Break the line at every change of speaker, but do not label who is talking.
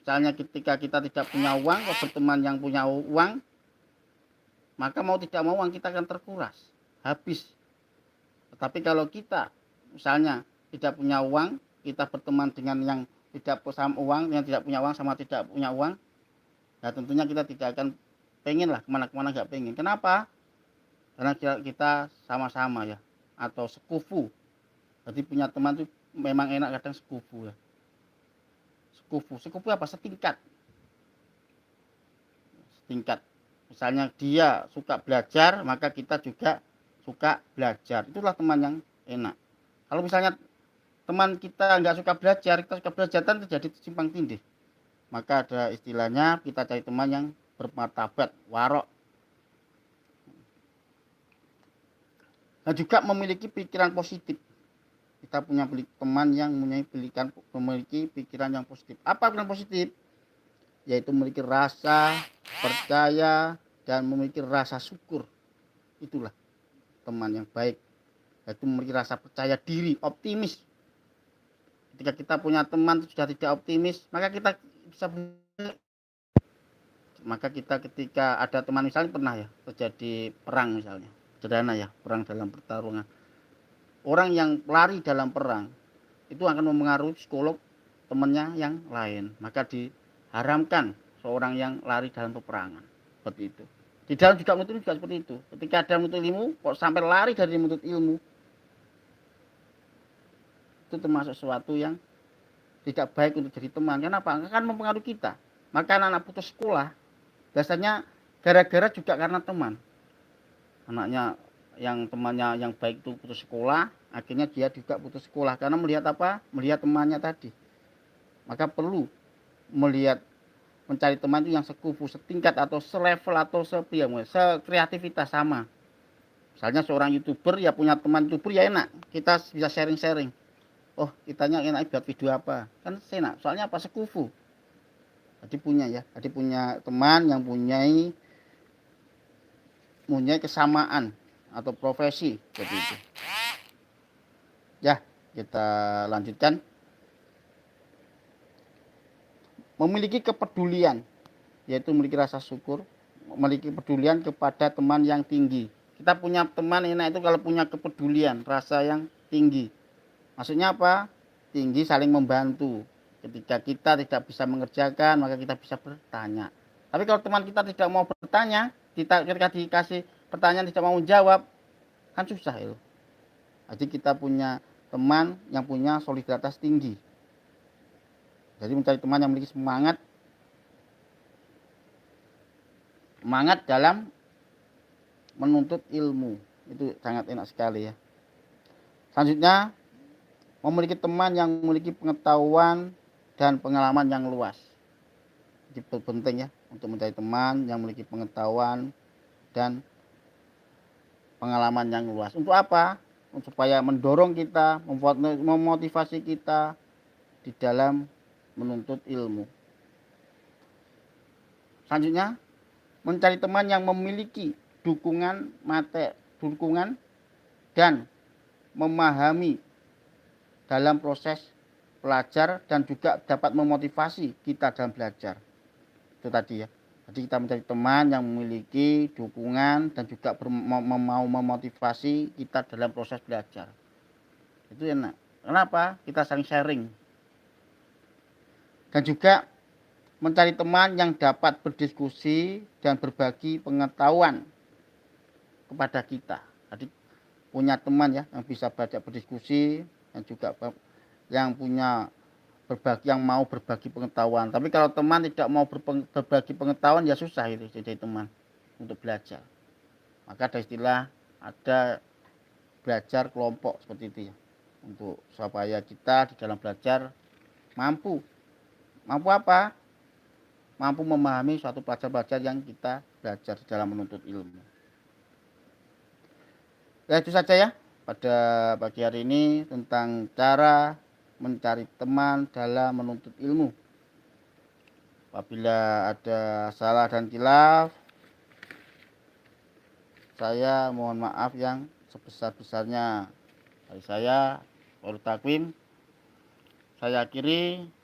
misalnya ketika kita tidak punya uang, kalau berteman yang punya uang, maka mau tidak mau uang kita akan terkuras, habis. Tetapi kalau kita misalnya tidak punya uang, kita berteman dengan yang tidak sama uang, yang tidak punya uang sama tidak punya uang, ya tentunya kita tidak akan pengen lah kemana-kemana, nggak pengen. Kenapa? Karena kita sama-sama ya, atau sekufu. Jadi punya teman itu memang enak, kadang sekufu ya. Sekufu apa? Setingkat. Misalnya dia suka belajar, maka kita juga suka belajar. Itulah teman yang enak. Kalau misalnya teman kita nggak suka belajar, kita suka belajar, kan terjadi simpang tindih. Maka ada istilahnya, kita cari teman yang bermartabat, warok. Dan juga memiliki pikiran positif. Kita punya teman yang memiliki pikiran yang positif. Apa pikiran positif? Yaitu memiliki rasa percaya dan memiliki rasa syukur. Itulah teman yang baik. Yaitu memiliki rasa percaya diri, optimis. Ketika kita punya teman sudah tidak optimis, maka kita bisa ketika ada teman, misalnya pernah ya terjadi perang, misalnya sederhana ya, perang dalam pertarungan, orang yang lari dalam perang itu akan mempengaruhi psikolog temannya yang lain, maka diharamkan seorang yang lari dalam peperangan. Seperti itu. Di dalam juga menuntut juga seperti itu. Ketika ada menuntut ilmu, kok sampai lari dari menuntut ilmu, itu termasuk sesuatu yang tidak baik untuk jadi teman. Kenapa? Akan mempengaruhi kita. Maka anak-anak putus sekolah biasanya gara-gara juga karena teman. Anaknya yang temannya yang baik itu putus sekolah, akhirnya dia juga putus sekolah karena melihat apa? Melihat temannya tadi. Maka perlu mencari teman itu yang sekufu, setingkat atau selevel atau sekreativitas sama. Misalnya seorang YouTuber ya punya teman YouTuber ya enak, kita bisa sharing-sharing. Oh, kitanya enak buat video apa? Kan enak, soalnya apa? Sekufu. Jadi punya teman yang punya kesamaan atau profesi seperti itu. Ya, kita lanjutkan. Memiliki kepedulian, yaitu memiliki rasa syukur, memiliki kepedulian kepada teman yang tinggi. Kita punya teman enak itu kalau punya kepedulian, rasa yang tinggi. Maksudnya apa? Tinggi, saling membantu. Ketika kita tidak bisa mengerjakan, maka kita bisa bertanya. Tapi kalau teman kita tidak mau bertanya, ketika dikasih pertanyaan tidak mau menjawab, kan susah itu. Jadi kita punya teman yang punya solidaritas tinggi. Jadi mencari teman yang memiliki semangat dalam menuntut ilmu, itu sangat enak sekali ya. Selanjutnya, memiliki teman yang memiliki pengetahuan dan pengalaman yang luas. Itu penting ya, untuk mencari teman yang memiliki pengetahuan dan pengalaman yang luas. Untuk apa? Supaya mendorong kita, memotivasi kita di dalam menuntut ilmu. Selanjutnya, mencari teman yang memiliki dukungan dan memahami dalam proses belajar dan juga dapat memotivasi kita dalam belajar. Itu tadi ya. Jadi kita mencari teman yang memiliki dukungan dan juga mau memotivasi kita dalam proses belajar. Itu enak. Kenapa? Kita saling sharing. Dan juga mencari teman yang dapat berdiskusi dan berbagi pengetahuan kepada kita. Jadi punya teman ya yang bisa berdiskusi dan juga yang mau berbagi pengetahuan. Tapi kalau teman tidak mau berbagi pengetahuan, ya susah itu jadi teman untuk belajar. Maka ada belajar kelompok seperti itu ya, untuk supaya kita di dalam belajar mampu apa? Mampu memahami suatu pelajaran yang kita belajar di dalam menuntut ilmu. Ya, itu saja ya pada pagi hari ini tentang cara mencari teman dalam menuntut ilmu. Apabila ada salah dan khilaf, saya mohon maaf yang sebesar-besarnya. Dari saya, Fahrul Takwim, saya akhiri.